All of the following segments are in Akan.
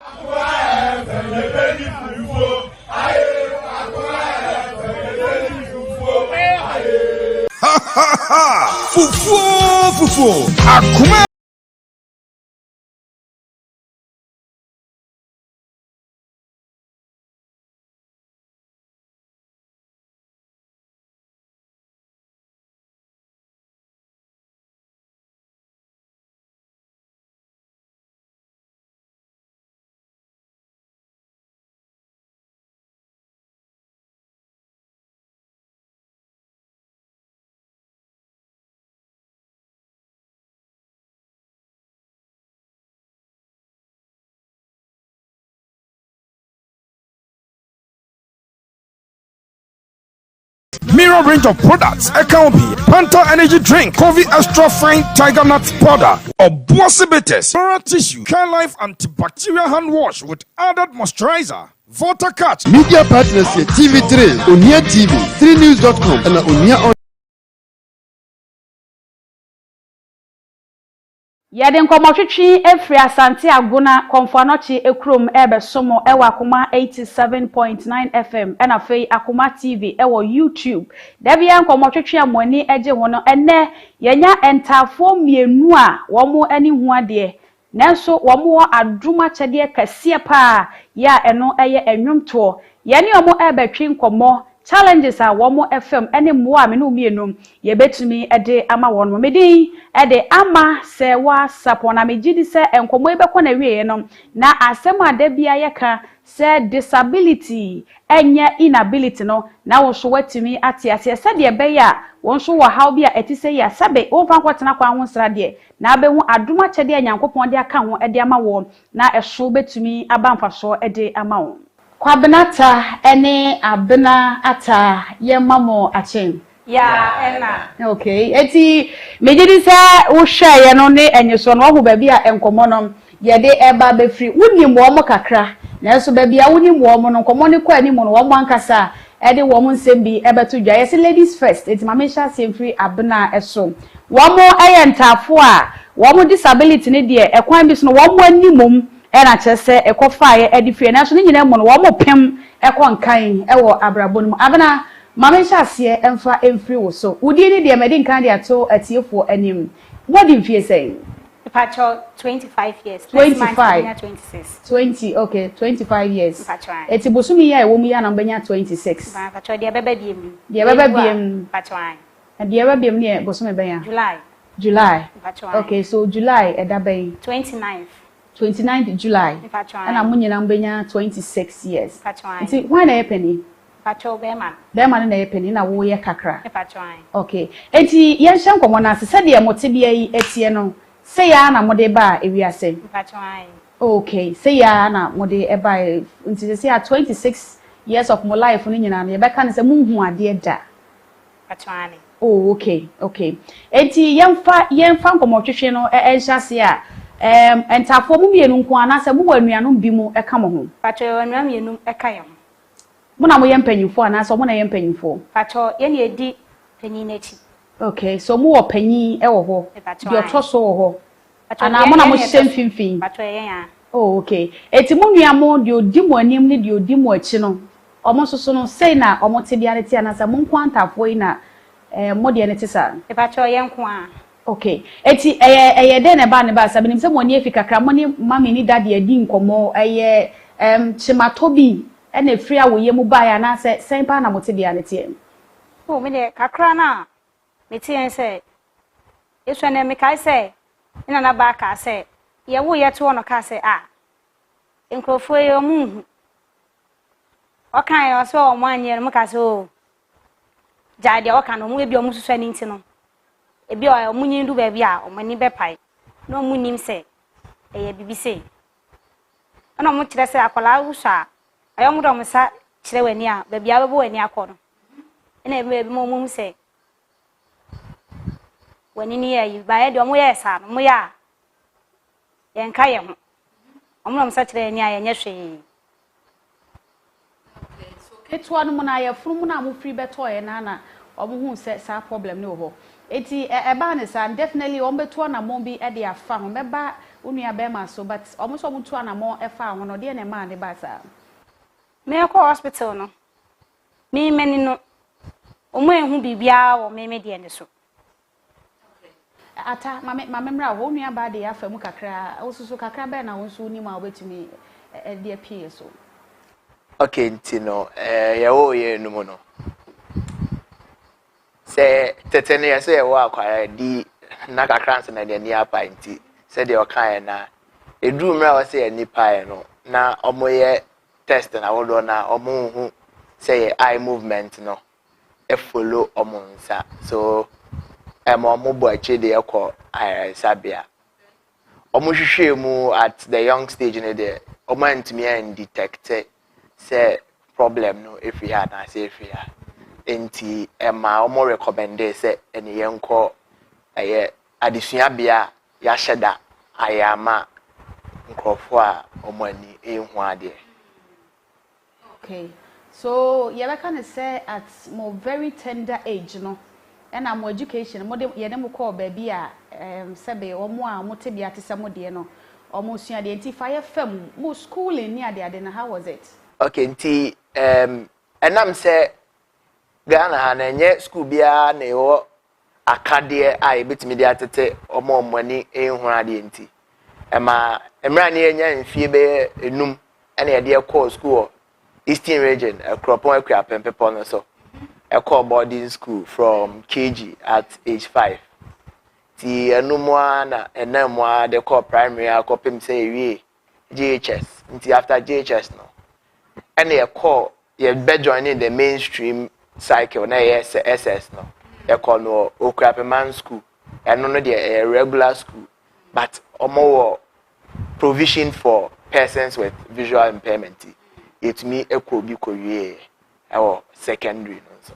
Ha ha ha! Fufu! Akoma! Mirror range of products, Akoma, Panta Energy Drink, Coffee Extra Fine Tiger Nut Powder, or Bossibitis, Flora Tissue, Care Life Antibacterial Hand Wash with added moisturizer, Water Catch. Media partners here, TV3, Onia TV, 3news.com, and Onia. Yade nkomotwetwe efri asante agona konfanochi ekrom ebe somo ewa Akoma 87.9 FM ena fei Akoma TV ewo YouTube devia nkomotwetwe amoni eje hono enne yenya entafo mienu a womo ani hu ade nanso womo aduma chede kase pa ya eno eye enwumto yene omo ebetwe nkomo challenges a womo FM ene mo a me no mienum ye betumi ede ama wono medin ede ama se wa sapona megidi se enkomo ebekọ na wie no na asem ade bia yeka se disability enye inability no na wo so watimi atiase se de be ya won so wo how bia etise ya sabe wo fa kwatena kwa ho sra de na abehu adoma chede anyankopon de aka ho ede ama wo na eso betumi abamfa so ede ama wo Kwabena Ata Abena Ataa yemamo achen. Ya ena. Okay. Eti mejidi sa wo hwe ye no ne enyeso no ho ba bia enkomo no ye de eba be free. Wuni mo mo kakra. Na so ba bia wuni mo mo no nkomo ne kwa ni mo no wo mo ankasa e de wo mo nsem bi ebeto dwa. Yes ladies first. Eti mamesha semfree abena eso. Wo mo ayentafo a wo mo disability ne de ekwan bi so no wo mo animom ena chese ekofaye edifie na so nyina mu no wo mo pem ekonkan ewo abrabon mu abena mamesha ase emfa emfiri wo so udi ni de medi nkan de ato atiefo anim what do you say Pacho 25 years 25 26 20 okay 25 years Pacho eti bosumi ya ewo mu ya na mbanya 26 Pacho de beba biem Pacho de beba biem ne bosumi benya July Pacho okay so July edabai 29th July. And I'm winning ambenya 26 years. See, why na penny? Pacho Beman. Beman na penny na wo ye kakra. Okay. Enti yen hye nkomo na se de motebia yi etie no. Se ya na mode ba ewiase. Pacho. Okay, se ya na mode e ba nti se ya 26 years of my life ni nyina na ye beka ne se munhu ade da. Pacho. Oh, okay. Enti yemfa nkomo twetwe no enhyase a entafo mu mienu nko anase mu wanuanu bi mu eka mo ho Pacho wanuanu mienu eka ye ho mu na mo yempanyimfo anase mo na yempanyimfo Pacho ye ne edi panyin echi okay so mu wo panyin e wo ho di otoso wo ho ana mo na mo hyemfimfin Pacho ye ya oh okay eti mu nuamo di odi mu anim ne di odi mu achi no omo soso no sei na omo te dia ne ti anase mo nko antafo yi na mo de ne ti sa Pacho ye nko a okay eti eye de ne ba ne ba sabe nim se mo ni afika kra mo ni mama ni daddy adi nkomo eye chimatobi ena efri a wo ye mu ba ya na se sempa na mote dia ne tie o me de kakra na me tie se yeso na me kai se ina na ba ka se ye wo ye to no ka se enkrofo ye mu o kan yo se o mo anye no ka se o jade o kan no mu e bi o mu susu ani nti no ebi o munyi ndu ba bia o mani be pai no munim se eye bibise ana mo kire se akola wusa ayo mo do mo sa kire wani a ba bia bebo wani akọ no ina ebi mo mum se wani ni ayi ba ye de mo ye sa no mo ya ye nka ye ho o mo sa kire ni a ye nya hwe so ketwa no mo na ye furu mo na mo free beto ye na omo hu se sa problem ne ho eti eba ne sa definitely on beto na mo bi e de afa ho meba Unu abema so but almost omuntu anamo efa ho no de na ma ne ba sa. Me ko hospital no. Me mani no. Omo ehu bibia wo me de ne so. Ata mama mra ho nua ba de afa mu kakra osusu kakra be na wonsu ni ma obetumi de apie so. Okay, ntino ye wo ye no mo no. Se tetene ye se ye wo akwara di na kakra nse na de ni apa nti se de o kan na edu mra wo se ye nipa ye no na omo ye test na wodo na omo hu se ye eye movement no e follow omo nsa so omo bo achi de ekọ sabia omo hwehwe mu at the young stage ne de omo antimi and detect say problem no if we had na say if we had enti ma omo recommend say eni yenko adesua bia ya hyeda ayama nkrofo a omo ani ehu ade. Okay, so you can say at more very tender age no and I'm education mo de ye dem call baby a sebe omo a mo te bia te se mo de no omo sua de enti fire fam mo schooling ni ade na how was it? Okay, nti enam say Ghana ha na nye school bia na yo akade a ebetimi de atete omo ani ehu ade enti ema emra na enya mfie be enum ena ye de call school Eastern region Kropon Akwa no so a call boarding school from KG at age 5 ti enumwa na enamwa de call primary akopem say we JHS nti after JHS no and a call you be joining the mainstream cycle na yes SS no e call no Okrapeman school and no the regular school but omo provision for persons with visual impairment it me equal bi kowie our secondary no so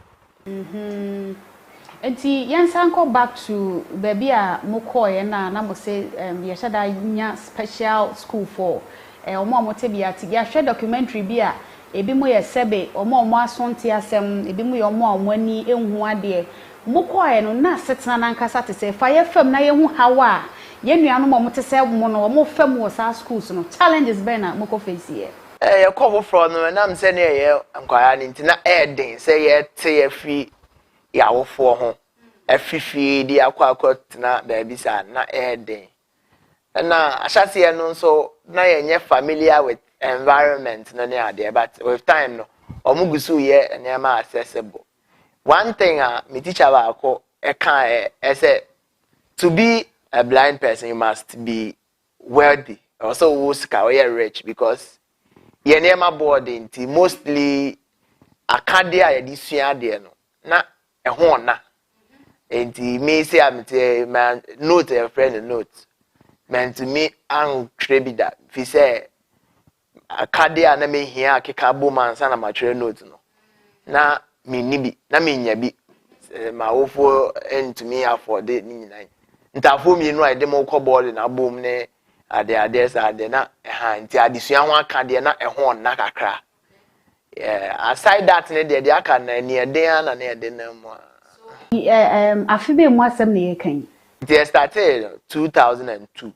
Enti yansan go back to baby a mokoye na mo say ye shada nya special school for omo te bia ti ya hwe documentary bi a ebi mo ye sebe omo asonte asem ebi mo ye omo ani enhu ade mokoye no na setena na nkasa te say fire fam na ye hu hawa ye nuanu mo te say mo no mo fam wo sa schools no challenges be na moko face here. You call from no na am say na ye nkwara ni nti na den say ye te ye fi ya wofo ho afifi di akwa na baby sa na den na ashase ye no so na ye nye familiar with environment no ne ade but with time no omugusu ye enema accessible. One thing me teacher ba ko e kan say to be a blind person you must be wealthy also wuska or you rich because ye nema boarding ti mostly akade a ye di sua de no na ho na enti me say am te man note a friend note meant to me an trebida fi say akade a na me hia akeka bo man sa na ma twere note no na me nibi na me nya bi ma wofo entumi afford ni nyina ntafo mi no ade mo kɔ board na bom ne ade sa ade na nti adesua ho aka de na ho na kakra aside that ne de aka na ni eden na eden na mo Afibe mu asem na ye kan it started 2002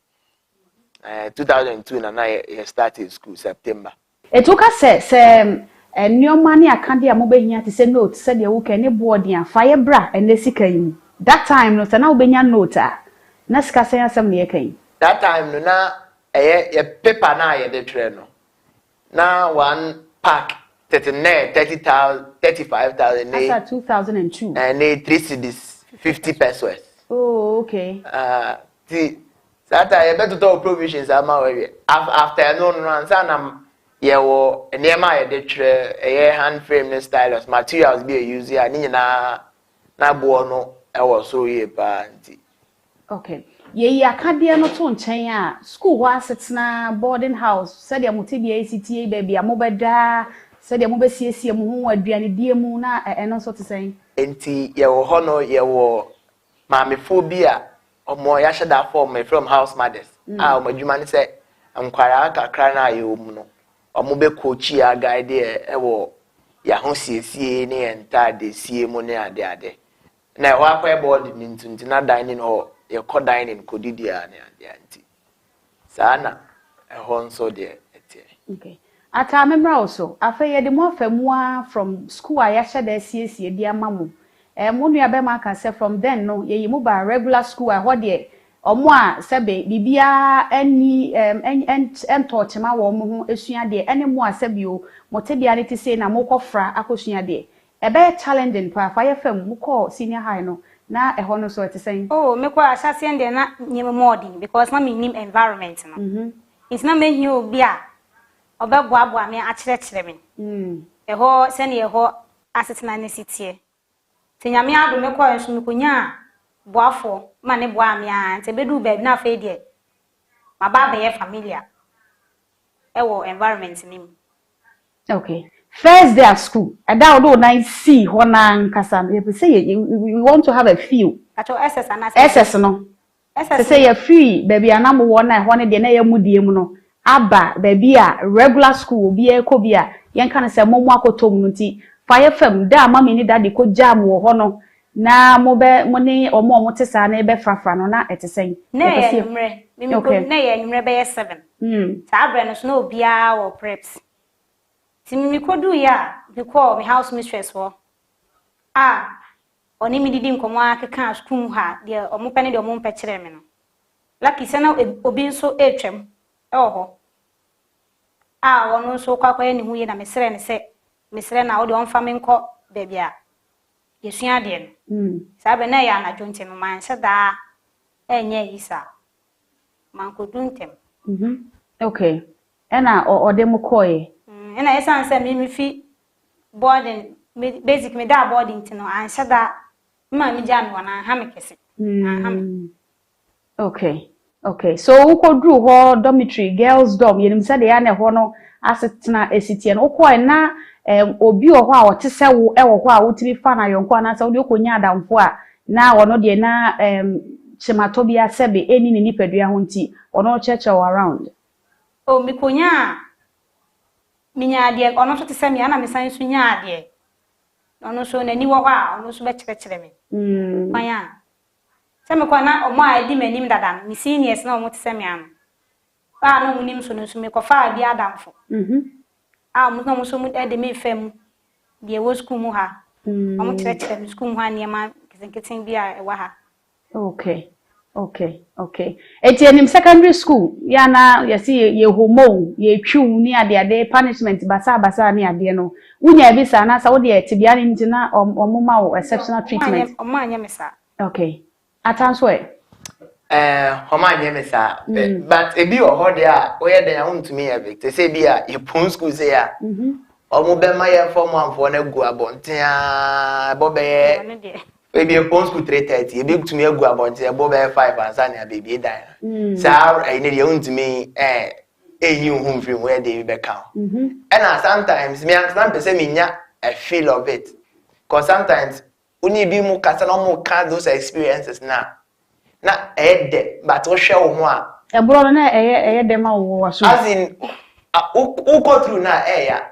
na ye started school September etuka se nneoma ne akade a mobehia te se note se de wo kan ne board a fire bra ene sika yi that time no se na obenya note a na sika se asem na ye kan that time no na ye paper na ye de tire no na one pack 30,000 35,000 after 2002 and 3 cedis 50 pesos. Oh okay See that I better to provisions ama we after no answer na ye wo enema ye de tire hand frame ne stylus materials be use ya ni na bo no e wo so ye pa nti okay ye akade no to nchen a school ho asetena boarding house said ya muti bia ACTA baby amobeda said ya mobesiesie mu ho aduane die mu na eno so te sen enti ye wo ho no ye wo maamefo bi a omo ya sheda form from house mothers omo adwuma ne se nkwara kakra na ye omu no omo be coach ya guide e wo ya ho siesie ne entade sie mu ne ade na ho akwa board ni ntunti na dining hall ye ko dining ko didi a ne ade anti Sana honso de etie. Okay. Ata memra also. Afa ye de mo afamua from school a ya hye da siesie di amamu. Mo nua be ma ka say from then no ye yimu ba regular school a ho de omo a sebe bibia ani entochema wo mo ho esua de ene mo a sebe o motebia ne ti say na mo kofra akosua de. Ebe challenging pa fa ye fam mo ko senior high no na e ho no so etesen. Oh, me kwa asase de na nyem modern because na me nim environment no. It's na me hu obi a obeboaboa me akyerekere me. Eho se na eho asetena ne sitie. Tinyame ado me kwa nso me konya boafo ma ne boa me a nte bedu ba na fa de. Ma ba be familiar. Ewo environment nim. Okay. First day at school. Ada odo na see ho na nkasa. You say we want to have a feel. Acho SS anase. SS no. SS say you free baby anam wo na ho ne de na ya mudie mu no. Aba baby a regular school obi e ko bi a yen kan say momu akotom no ti. Fire fam da mama ni daddy ko jam wo ho no. Na mo ne omo tesa na e be frafra no na etesen. Na ye numre. Mimi ko na ye numre be 7. Sa abre no so na obi a wo preps. Mimi kodu ya because my house mistress wo oni mi didi nkomo akeka school ha de omo pene de omo mpekere me no lucky se na obi nso etwem ho wono nso kwakwa ni huye na mesere ne se mesere na wo de onfa me nko baby a yesua de no sabe na ya na jonte no man se da enye isa man ko duntem okay ena ode mo koye and I say me fi boarding basic me da boarding tino answer that ma me jam wana ha me kese okay so we could do ho dormitory girls dorm yenim say de ya na ho no asetena esitie no ko na obi ho a wote se wo e wo ho a wotiri fa na yonko na se wo de konya adamfo a na wono de na chimato bia sebe eni ni nipadua ho nti wono cheche around mi konya minya de ono so te se mi ana me san so nya de ono so na ni wo a ono so be kyekere me kwanya se me kwa na omo a di manim dada mi seniors na omo te se mi ano ba no munim so no so me kwa fa bi adamfo mo no so mu de me fam de wo school mu ha omo kyekere me school mu ha ne ma kisenketen bi a wa ha Okay. Eti secondary school ya na yesi ye homo ye twu ni ade punishment basa ni ade no unya bi sa na sa wo de tibia ni ntina omuma wo exceptional treatment omanya mesa okay atanso omanya mesa but ebi o de a wo ye de ya untumi ya victor say bi a ye pon school say ya omo be ma ye form amfo na gu abonten a bo be Maybe a phone school 3:30, a big to me go about a bob 5 and Sanya baby die. So I need you to me a new home film where they be count. And sometimes me and some person a feel of it. Because sometimes when you be more more those experiences now. Not head but to show more. A brother na dema was as in who go through na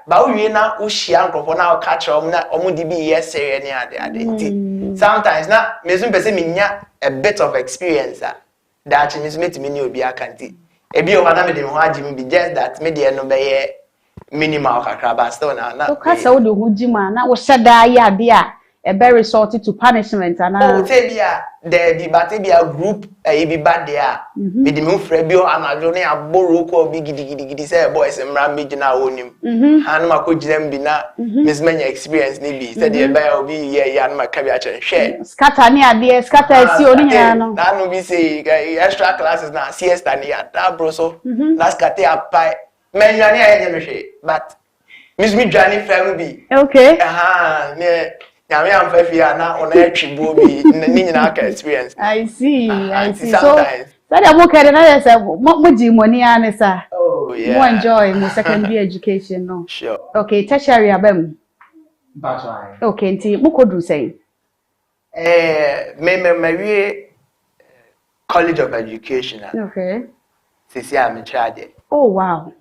but we na ushia nkrofo na catch na omudi bi yes any ade sometimes na mezu pese minya a bit of experience that means me ni obi akanti ebi o na me de ho agim bi just that me de no be minimal kakra but still na so kasa wo de hujima na wo sheda ya ade a be resorted to punishment and oh tebia there be batebia group be bad there me de me frɛ bi o anajo ne aboro ko bi gidi say boys mra meji na onim han ma ko gidem bi na miss manya experience ne bi say the be obi ye ya na ka bi a chen share scatter ni ade scatter si oni ya no na no bi say extra classes na siesta ni ya da bro so na scatter apai menya ni aye me hwe but miss me journey frɛ bi okay ne Yami am fefia na ona etwibo bi ni nyina ka experience. I see. Sometimes. So that mo kere na say mo ji money an sa. Oh yeah. Mo enjoy my secondary education no. Sure. Okay, tertiary abem. That's right. Okay, nti mo kodu say. Me College of Education. Okay. Sisi am charge. Oh wow.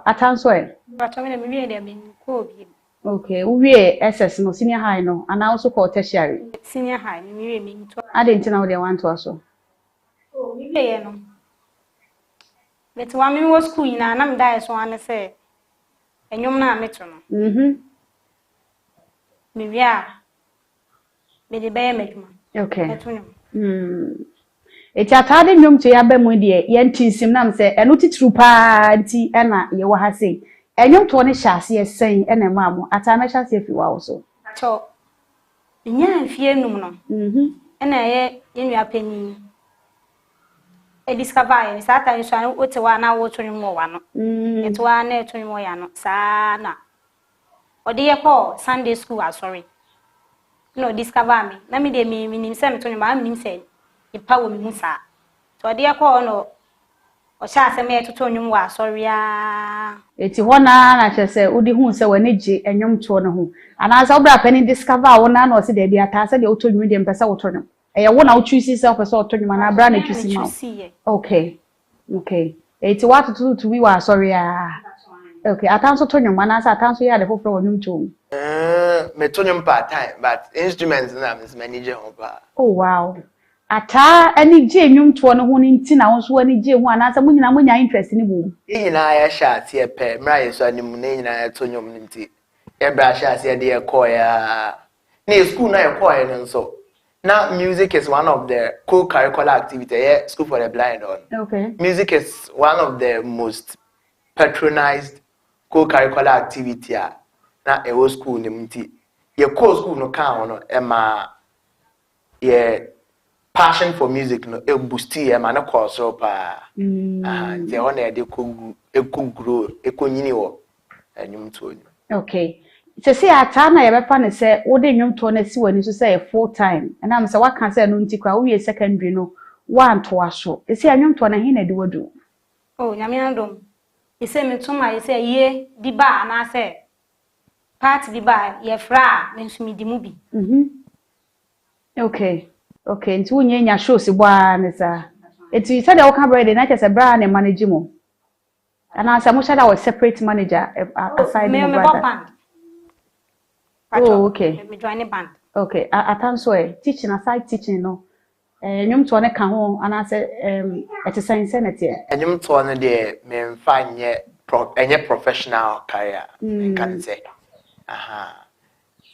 Atanso e. But I mean me dey me ko bi. Okay, we SS no senior high no and also called tertiary. Senior high me to. I didn't know they want to also. Oh, we no. But when we was school na na me die so an say enyom na meto no. Me wia me de be meduma. Okay. Eti atade nwom to ya ba mu de ye ntinsim nam se eno titru pa nti e na ye wo ha sei enyom to ne hyase esen e na ma mo ata me hyase fi wa wo so Cho nya mfie num no e na ye nwa pani e discover ye sa ta nso an wote wa na wo to nwom wa no eto wa na eto nwom ya no sa na ode ye ko Sunday school sorry no discover me na me de me nim se me to nwom am nim se ipa wo me hu sa to ode ye ko no o sha se me to nwom wa sorry a eti hona na chese udi hu se wani je enyom to ne ho anaza obra pani discover wo na na o se de bia ta se de oto nwom de mpesa wo to nwom eye wo na wo choose self person oto nwom na bra na choose ma okay eti what to we wa sorry a okay atanso to nwom na sa atanso ya de foforo wo nwom to me to nwom part time but instruments na me manage ho pa oh wow ata ani je nwom to ne ho ni nti na wo so ani je ho anasa mo nyina mo nya interest ni bo nyina ya shat ye pe mra ye so anim ne nyina ya to nwom ni nti e bra shat ye de ye call ya na school na ye call ye nso now music is one of the co-curricular activities yeah school for the blind on okay music is one of the most patronized co-curricular activity na e school ni nti ye call school no kan no e ma ye passion for music no e boost ye ma na course pa nti e na e de ko grow e ko nyini wo enyum to onyu okay se ata na ye bepa ne se wo de nwom to na si wani so say full time and am say waka say no nti kwa wo ye secondary no one to aso se nwom to na he na de wodu oh nyame andom ise me tuma ise ye bi ba na say part bi ba ye fra me nso mi di mu bi okay nti wo nya shows bwa ne sa eti se de wo ka brede na chese bra na manage mo ana say mo shada was separate manager aside me brother band. Oh, okay. Me join the band. Okay. Atanso teaching aside teaching no. Nyum to ne ka ho ana say exercise na tie. Enyum to ne de me mfa nye professional career can say.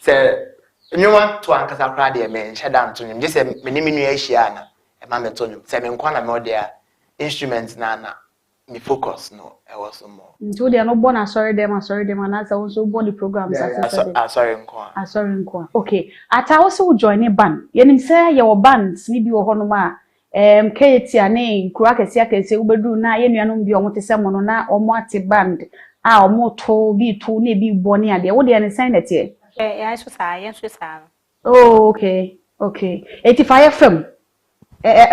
Se nyuma to ankasa kra de me nhye dan to nyum. Je se me ni menu ahia na e ma me to nyum. Se me nkwa na me odea instruments na me focus no e was more. Nti de no born sorry them na say also born the programs sorry nkwa. Okay. Ata also join band. Yenim say ye wo bands ni bi wo hono ma Kate ane nkura kese ubedu na ye nuanom bi omo te se mono na omo ate band a omo to bi to na bi boni ade wo de ne sign na tie ya so sa oh okay 85 FM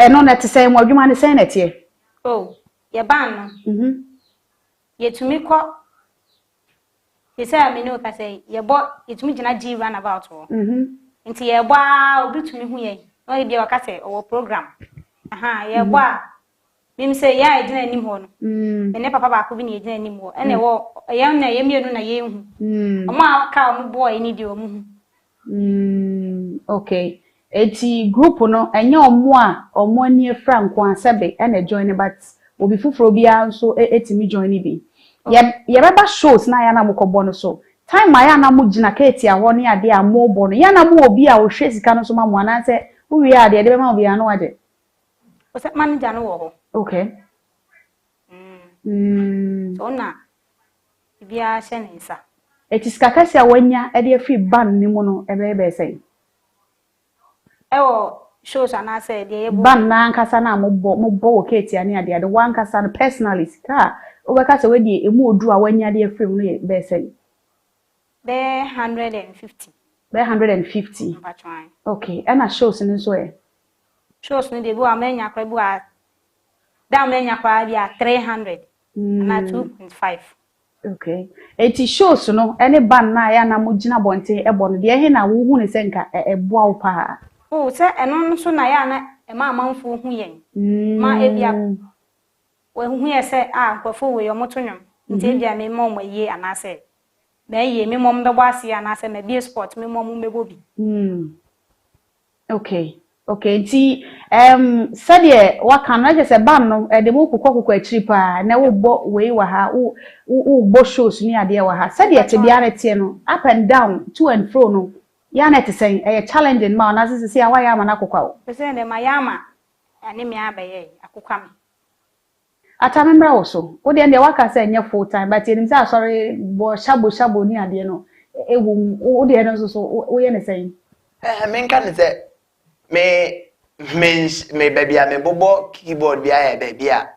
no na te se mo adwuma ne sign na tie oh ye ban no ye tumi ko ye say me no ka say ye bo ye tumi gina G run about wo nti ye bo a obi tumi hu ye no ye bi o ka say o program ye bo a mim say ya e gina nim ho no ene papa ba ko bi ne gina nim ho ene wo ye na ye mienu na ye hu omo a ka omo boy ni di omo okay eti group no enye omo ani efra nko asebe ene join but obi fufuro bia nso etimi join bi ye beba shows na ya na mukọbọ no so time ma ya na mu gina Kate a ho ne ade a mo bo no ya na mu obi a o hwe sika no so ma mo ana se uwi ade de be ma obi anu ade o se manager no wo ho okay so na bia hye ne nsa etiska kasi a wanya e de afi ban ni mu no ebe sei ewo shows ana say de ye ban na nkasa na mo bo Kate ani ade ade wan kasa no personally sika obeka se we de emu odu a wanya de afi mu no be sei be 150 okay and a shows ni so shows ni de bo amenya kwa bo a da amenya kwa bia 300 na 2.5 okay eti shows no any ban na ya na mo gina bonte ebo no de he na wo hu ne senka eboa wo pa oh se eno so na ya na e ma amanfo hu yen ma e bia we hu ye se nkofo we yo motonwom nti bia me mo mo ye anase me ye me mo mbebo ase anase me bia sport me mo mbebo bi okay Okay, nti sɛdeɛ waka no agye sɛ ban no de mu kokɔ akiri pa na wo bɔ wei wa ha wo bɔ shows ni ade wa ha sɛdeɛ te bia na tie no up and down to and fro no ya na te sɛn challenging ma na sisi a wa ya ma na kokwa wo pese de ma ya ma ani me abɛyɛ akokwa me ata membra wo so wo de waka sɛ nyɛ full time but enim sɛ asɔre bɔ shabo ni ade no ewu wo de no so wo yɛ ne sɛn me nka ne sɛ me baby a me bobo keyboard bia ya baby a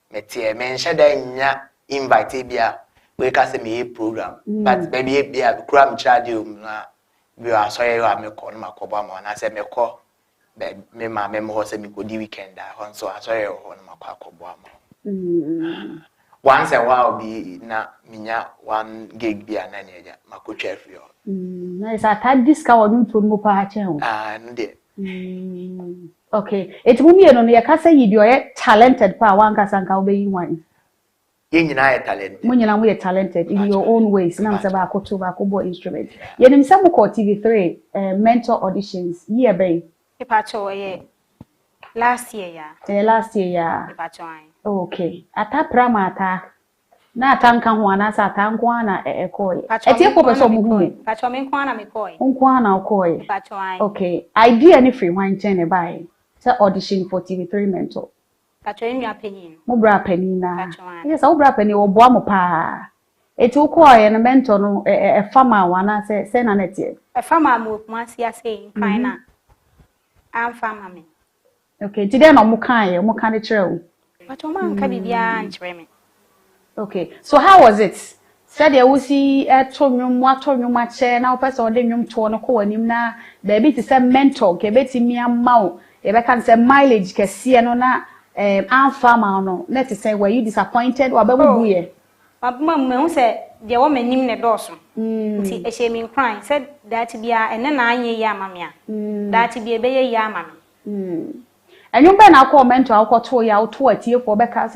me tie me nhye da nya invite bia we ka se me program but baby bia kura me radio na bi asɔre wa me kɔ no makoba ma na se me kɔ me ma me ho se me ko di weekend a hon so asɔre ho no makɔ akɔboa ma once a while be na minya one gig bia na ne ja makotwa afio na isa ta discount on to mo pa ha chen no de okay etimumi eno no yakasa yidi oye talented pa wanka sanka obeyi wan ye nyina ye talented mo nyina mo ye talented in your own ways na mse ba akoto ba akobo instrument ye nim se mo ko TV3 mentor auditions year bay ipacho ye last year ya ipacho ai okay ata pramata na atanka ho anasa atanko ana ekoi etie ko person mo hu pacho me nko ana me koi nko ana okoi pacho ai okay idea ni free wan chen e bai say audition for TV3 mentor pacho enua panyin mo bra panyin na yes wo bra panyin wo boa mo pa eti wo koi na mentor no farmer wana say na netie farmer mo kuma sia say kan na am farmer me okay ti dey no mo kan de kire wo pacho man ka bibia nkyere me. Okay, so how was it? Said you see to nwum ache na person de nwum to no ko anim na baby to say mentor ke beti mi amaw e be kan say mileage kese no na farmer no let us say were you disappointed or be bu ye mabuma me say de wo manim ne doso nti e she me cry said that bia ene na anye ya amamia that bia be ye ya amami enyo be na ko mentor akoto ya auto atie for be ka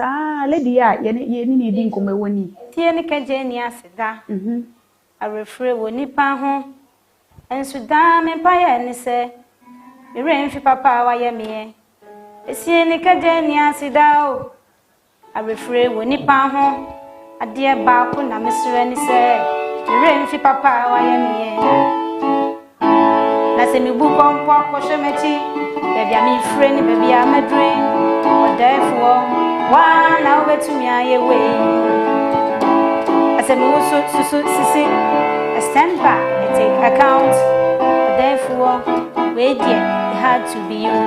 lady ya ye ni di nkomo woni tie ne kaje ni aseda arefre wo nipa ho ensu da me pa ya ni se ire mfi papa wa ye me esie ne kaje ni aseda o arefre wo nipa ho ade ba ko na mesere ni se ire mfi papa wa ye me na se mi bu kompo ko shemeti baby am friend baby am a dream or therefore one now to me aye way as a so sisi I stand back and take account therefore wait it had to be you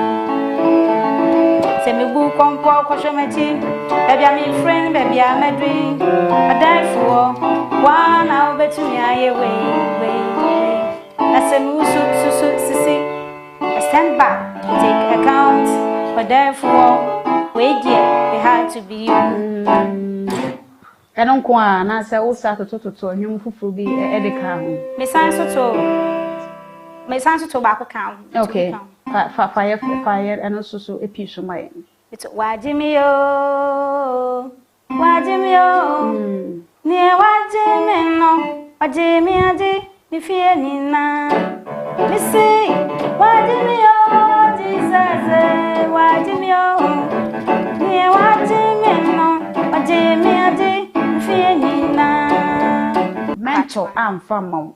say me book on poor kwashometi baby am friend baby am a dream or therefore one now to me aye way as a so sisi I stand back and take account but therefore wait it had to be you eno nko a na se wo sa toto nwum fufuru bi edeka ho me sanso to ba ko kan okay fire eno so episo mai it's wajimi yo ni wajimi no wajimi ade mi fie ni na mi say wajimi yo Jesus wajimi yo ni wajimi no wajimi ade mentor amfa mawo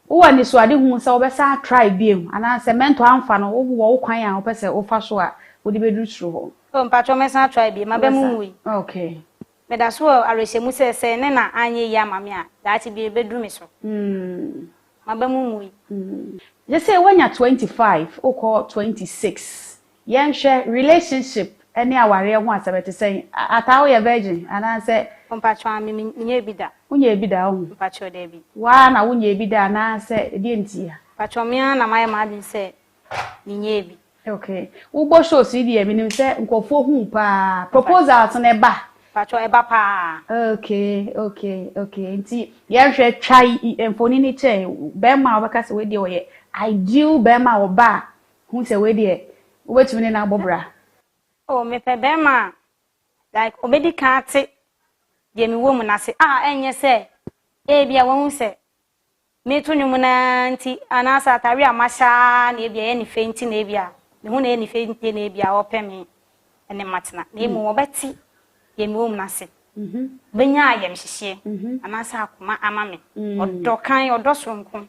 wo ni so ade hu se wo be sa try biem ana se mentor amfa no wo kwan a wo pese wo fa so a wo di bedu suru ho o mpatro me sa try biem abemu wi okay me da so arehemu se ne na anye ya mame a da ti bi bedu me so mabemu wi je say when you 25 o call 26 yen hwe relationship any aware ho asabete say atawo ye virgin ana say mpatro am nye bida unye bida ho mpatro da bi wa na unye bida na say die ntia mpatro me na my madin say nye bi okay ubo show si die minim say nkofo hu pa proposal to ne ba mpatro e ba pa okay nti ye hwe twai enfoni ni che be ma obeka se we die oye ideal be ma oba hu se we die obetumi ne na bobra oh me pe be ma like obedi kan ate ye mi wo mu na se enye se bia won se me to nyum na nti anasa atare amasha na bia ye ni fenti na bia me hu na ni fe nte na bia opemi ene matena na emu obeti ye me om na se benya ayem hyehye anasa Akoma amame odokan odosonko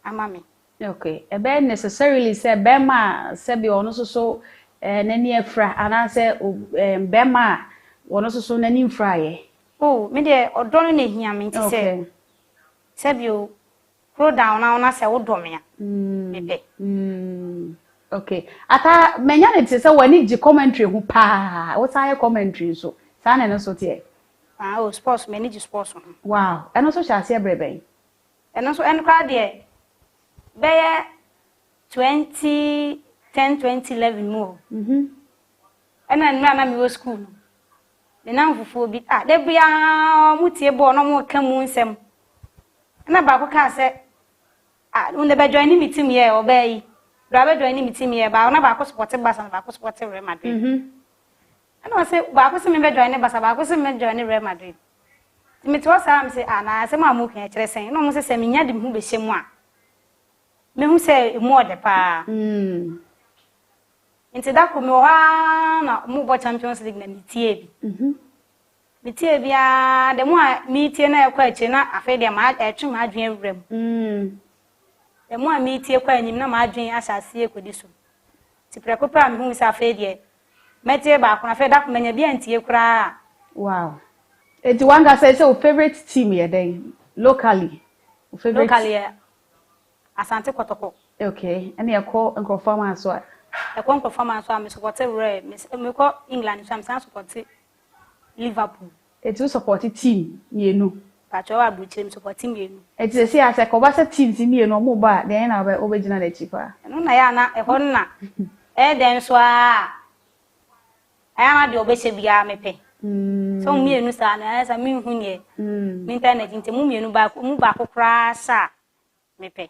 amame. Okay, e be necessarily say be ma say be ono so nani afra anase be ma ono so nani mfra ye. Oh, me de odo no na hia me nti say say bi o pro down na ona say wodo me a bebe. Okay, ata menya ne ti say wani gi commentary hu pa what say commentary so sa na no so tie. Oh, sports me ni gi sports. Wow, eno so sha se brebe. Eno so en kwa de be 2010 2011 mo. Ena nna na mi wo school. Me na mfufu bi de bia mutie bo no mo ka mu nsem. Na ba ko ka se unde be join ni team here obey. Bra be join ni team here ba na ba ko support Barca na ba ko support Real Madrid. Ana say ba ko se me be join ni Barca ba ko se me join ni Real Madrid. Me to sa am say na se ma mu kan kire sen. No mo se me nya de hu be hyemu a. Me hu say mo de pa. Nti da ko me wa na mo bo Champions League na mitie bi. Mitie bia de mo a mitie na ekwa achi na afa de ma etwe ma adwen awuram. De mo a mitie kwa anyim na ma adwen asase ekodi so. Ti prekopa me hu say afa de metie ba ko na afa da ko manya bia ntie kura. Wow. Eti wanga say your favorite team here then locally. Locally Asante Kotoko. Okay, and you call and performance so. I come performance so I support Real, me call England so I'm support Liverpool. It will support the team, you know. But you are buchim supporting you. It's a see as a Kobasa team to me no more bad then our original cheaper. No na ya na e honna. Den so a na de obese bia mepe. So me enu sa na sa me hunye. Me internet nti mu me enu ba ko kra sa mepe.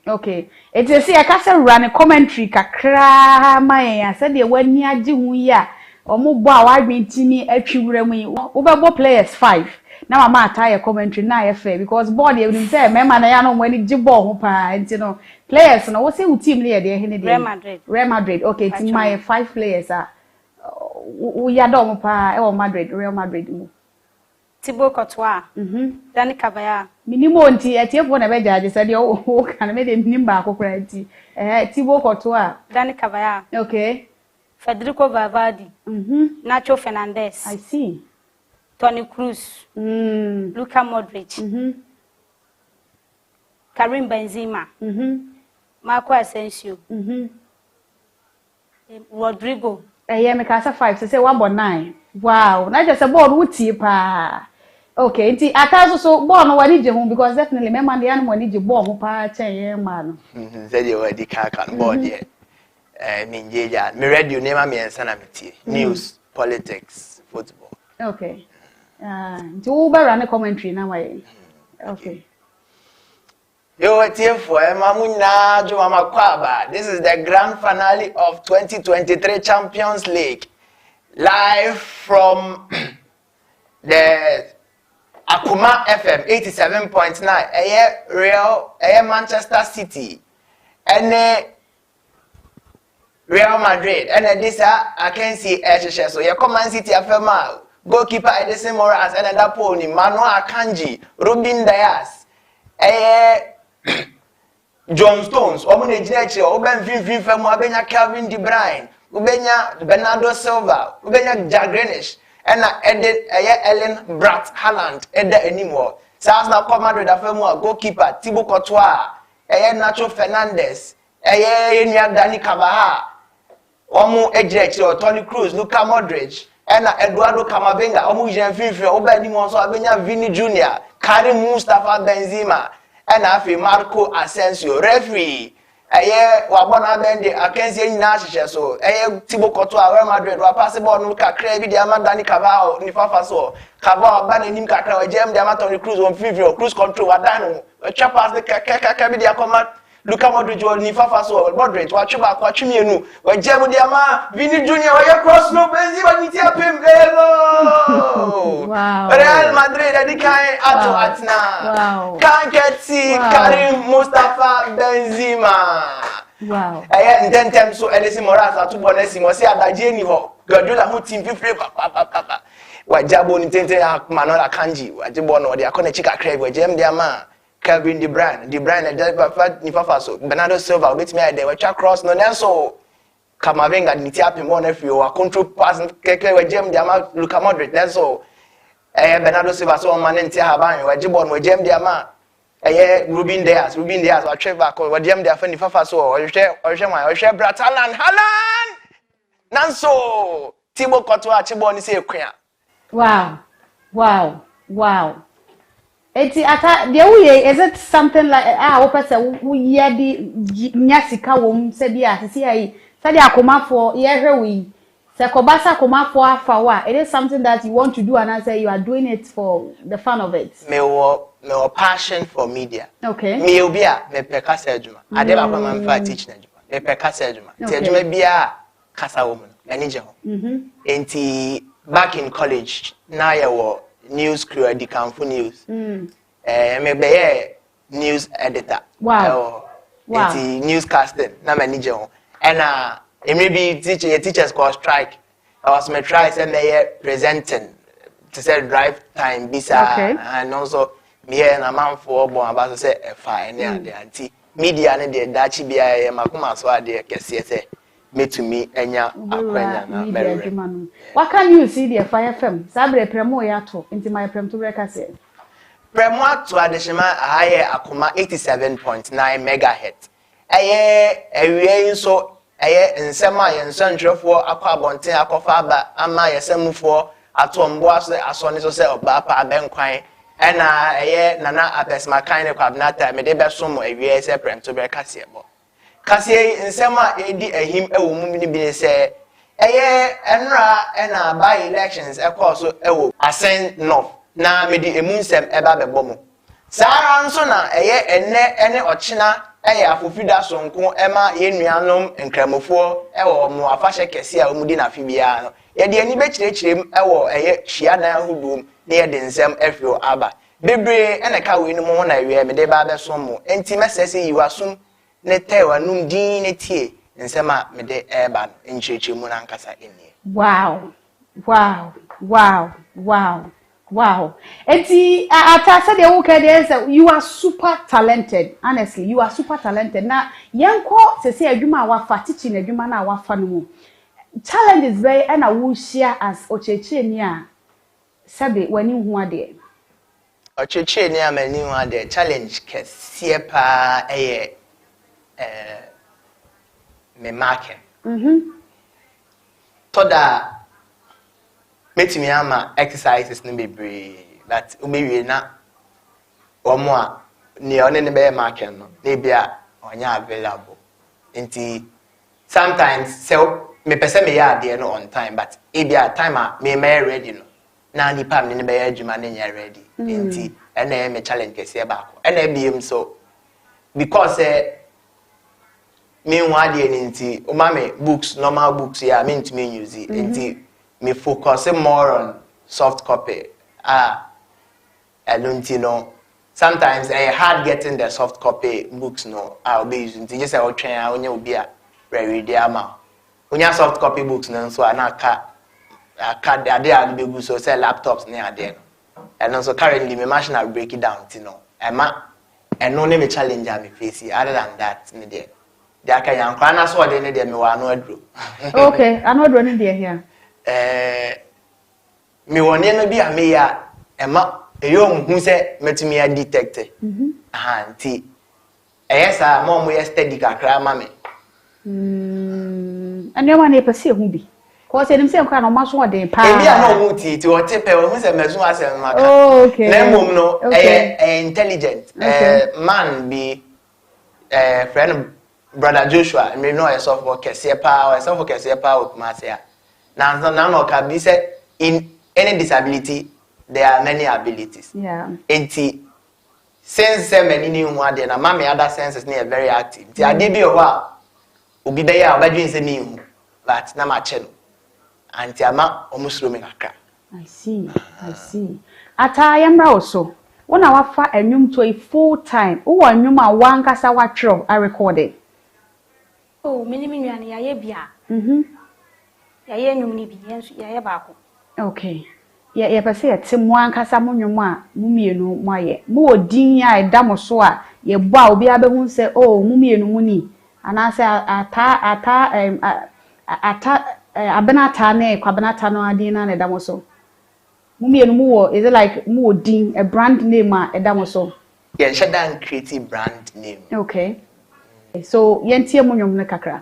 Okay. It is see I can run a commentary kakra my said the when ni agi hu ya omo bo a wadwen tini atwiwura mu wo be bo players 5 na mama attire commentary na ye fair because board e nim say mema na ya no mo ni gi ball ho pa nti no players no wo say who team ne de he ne de Real Madrid okay team my 5 players are we ya do mo pa e wo Real Madrid mu Thibaut Courtois Dani Kabaya minimo nti etiefo na be jaje said o kan me de nim ba akokora nti Thibaut Courtois Dani Kabaya okay Federico Valverde Nacho Fernandez I see Toni Kroos Luka Modric Karim Benzema Marco Asensio Rodrigo me kasa 5 so say 1.9 wow na just a board wuti pa okay nti aka so ball no wani je hu because definitely me man dey an wani je ball hu pa chen man say dey wadi kan board here me ngeja me radio name me ensa na metie news politics football okay nti wo ba run commentary na why okay Yo, TF4, Mamunya, Jumama Kwaba. This is the grand finale of 2023 Champions League. Live from the Akoma FM 87.9. Real, Manchester City. And Real Madrid. And this I can see so you come Man City FM. Goalkeeper Edison Morales and that pony Manuel Akanji, Ruben Dias. John Stones, Omune Jinechi, Oben Vivi Femo, Abenya Calvin De Bruyne, Ubenya Bernardo Silva, Ubenya Jack Grealish, and edit Ellen Bratt Haaland, Edda anymore. South now come Madrid Afemo, goalkeeper, Thibaut Courtois, Nacho Fernandez, Dani Cavaha, Omu Ejechi, Toni Kroos, Luka Modric, and Eduardo Camavinga, Omu Jean Vivi, Oben so Abenya Vini Jr., Karim Mustafa Benzema. And afi Marco Asensio referee wabona bende akenzie nyina hyehyɛ so Thibaut Courtois Real Madrid wa pass ball no kakra bi de amadani Cavao ni fafa so Cavao ba nanim kakra wa gem de amatoni Cruz on fifth cruise control wa dan no twa pass de kakra bi de akoma Luka Modric wa ni fafa so Modric wa twa kwa twemienu wa gem de ama Vini Junior wa cross no Benzema ni tia pem hello wow Real Madrid and kai Ato Atna wow can't get see Karim Mustafa Benzema Wow. Ntem so anything more as to bonus was say that Jenny ho. Graduate who team free papa. What jabo ni tente manola kanji. What jabo no they are kone chika crave we jem dia ma. Calvin the brand ni fafa so. Bernardo Silva with me there we cross no so. Kamavinga ni tiapi mo na fi o control pass keke we jem dia ma Luka Modric so. Bernardo Silva so man ntia haban we jabo no jem dia ma. Ruben Diaz or Trevor what jam their funny fafa so or share Bratalan Halan Nanso Tibo Kotua Chiboni say queer. Wow. Ata the is it something like hope we the nyasika wom said ya see I said Akoma for here we Sekobasa Akoma for afawa. It is something that you want to do and I say you are doing it for the fun of it. No passion for media. Okay. Me obia me pekasa adwuma. Ade ba kwa mfa teach na adwuma. Me pekasa adwuma. Ti adwuma bia kasa wo mu. Ani je ho. Enti back in college na ye wo news crew edikanfo news. Me be news editor. Wow. Enti newscasting na mani je ho. And maybe teachers call strike. I was me try say me presenting to say drive time bisa and also me and a man for bon about say fine and the media and the dachi bia makuma so ade kese say me to me enya akwanya na media. What can you see the Fire FM? Sabre premo yato into my prem to break us. Premo to additional higher Akoma 87.9 megahertz. Aye so Nsem yensantrefo akwa bonten akofa ba ama yesamufo atombo asone so se oba pa benkwan ena nana apesma kan ne Kwabena Ata me de besom awie se prem to be kase bo kase nsem edi ahim ewo mu ni bi se enra ena by elections so ewo asen north na me di emu nsem eba bebo mu sara nso na ene ochina afofida sonko ema yenuanom nkramofo ewo mu afahye kese a omudi na fibia no ye de ani be kirechirem ewo hia na ahudum na ye de nsem afio aba bebre ene ka we no mo na wie me de ba be so mo enti mesese yiwasum ne tewanum din ne tie nsem a me de eba no nchirechiremu na nkasa enie. Wow. Ata said the okay you are super talented. Honestly, you are super talented. Now, yanko say adwuma wafa teaching adwuma na wafa no mu. Talent is very and I will share as ocheche ni a sabe wani hu ade. Ocheche ni a mani hu ade challenge kese pa me market. Toda metimi ama exercises no bebre but obewie na omo a ne one ne be market no na bia onya available nti sometimes so me pese me ya ade no on time but bia time a me ready no na ni pam ne be adwuma ne nya ready nti ena me challenge kese ba ko ena biem so because me wan ade nti o ma me books normal books ya me ntimi use it nti me focus more on soft copy. Sometimes I hard getting the soft copy books. No, I'll be using just a train. I only will be a very dear amount. When you soft copy books, no, so I not cut the idea to be good. So say laptops near there, and also currently my machine I break it down. And no name challenge I me face. Other than that, me there. There can young crana so they need me one no. Okay, I know running there here. Me wonye no bi ameya ema eyom hu se metumi a detect nti eyesa mo ye steady kakra ma me ane wa na pese hu bi ko se nim se nkra no maso ode pa emi a no hu ti o te pe hu se mezu asem maka okay na mom no intelligent man be friend brother Joshua me no so for kese pa o kuma se ya now no can be said in any disability there are many abilities. Yeah. Since many new one there na mama other senses are very active. Ti ade bi o wa obi be ya obadwin se me but na ma che no. Anti ama omusuro me kakra. I see. Ata yamra also. Wona wafa enwum to a full time. Wo enwum a wankasa watro a recorded. Oh, minimum ya ye bia. Ya ye nwum ni bi ya ye baako. Okay. Ye pese ye te mo ankasa mo nwum a mo mienu mo aye. Mo odin a eda mo so a ye bo a obi abehu se oh mo mienu mu ni. Anase ata abena ata na Kwabena Ata no adin na eda mo so. Mo mienu mu wo is it like mo odin a brand name a eda mo so. Yeah, shadan creative brand name. Okay. So yentie mo nwum ne kakra.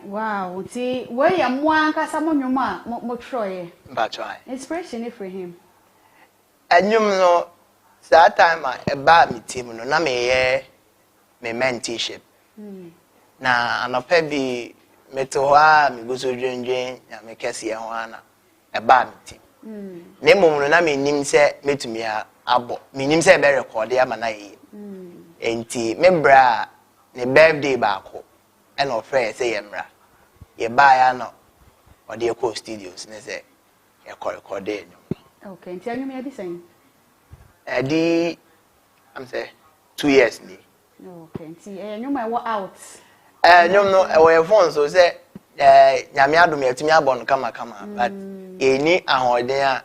Wow, see, where you want to some your ma, mo try. Inspiration for him. And you know, that time a bad me team, no, na me mentorship. Na anapebi metoa mi guso dwenjen ya me kese ye ho ana e bad me team. Na mom na me nim se metumi abo. Me nim se be record ya ma na ye. Enti me bra ne birthday baako e no frɛ say yemra. Ye buy ya no or the Eco Studios ne say ye record it. Okay, tell me be saying. I'm say 2 years ni. Okay, see, you might walk out. No, we phone so say nyame adom yatumi abon kama but eni ahoden a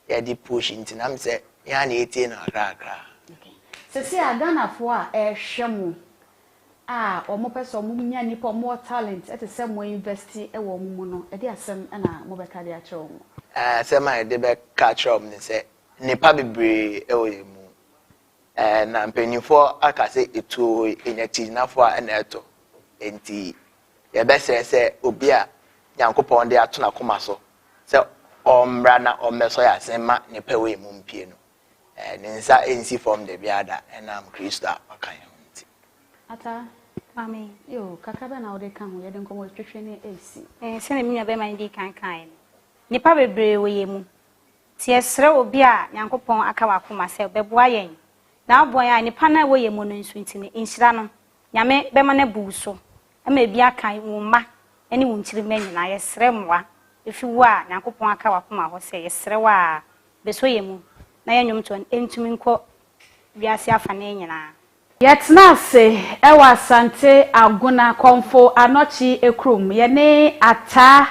ye di push into na me say ya na etie na akra. Okay. Se Ghana fo a hwemu omo pese omo nya nipa more talent e te se mo invest e wo mu no e de asem na mo be ka de a kire mo. Say my de be catch up ni say nipa bebre e wo mu na mpanyinfo aka sɛ etu enyatinafo a na eto enti yɛbɛsrɛ sɛ obi a Nyankopɔn de ato na koma so sɛ ɔmmra na ɔmmɛsɔ yɛ asɛm ma nipa wei mu mpie no ne nsa ensi fam de biada ɛnam Kristo a ɔka yɛ ho nti ata mami yo kakaba na ode kan ho yɛde nkɔmɔ twetwe ne esi sɛ na minya bɛma ndi kankan nipa bebree wɔ yɛ mu tie srɛ obi a Nyankopɔn aka wakoma sɛ bɛboa yɛn na aboa ya nipa na wɔ yɛ mu no nso nti ne nhyira no nyame bɛma na bu so ama bi aka wo ma ɛne wo nkyiri ma nyina yɛ srɛ mmoa efi wo a Nyankopɔn aka wakoma hɔ sɛ yɛ srɛ wa beso yɛ mu na yɛ nwom to entumi nkɔ wiase afa ne nyina yɛtena ase ɛwɔ asante agona kɔmfo anɔkyi ekrum yɛne ata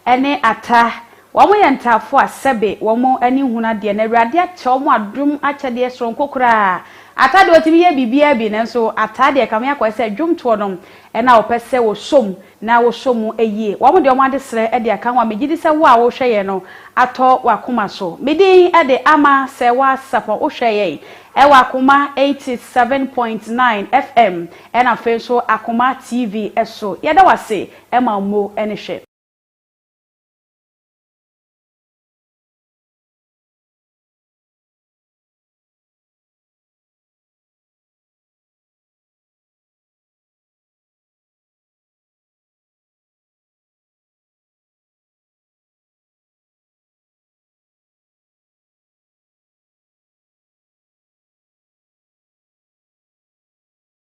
ɛne ata wɔn yɛ ntafo a sɛbe wɔn ani huna deɛ na awurade akyɛ wɔn adum akyɛdeɛ soronko koraa ata deɛ otimi yɛ bibia bi nanso ata deɛ kam yakɔ sɛ dwumtoɔ no ɛna ɔpɛ sɛ wɔsom na wɔsom eyie wɔn deɛ wɔn ade srɛ ɛde aka ho a megidi sɛ wo a wɔhwɛ yɛ no atɔ wakoma so medin ɛde ama sɛ wɔasapɔ wohwɛ yɛ ɛwɔ Akoma 87.9 FM ɛna afei so Akoma TV ɛso yɛda wase ɛma mo ɛne hwɛ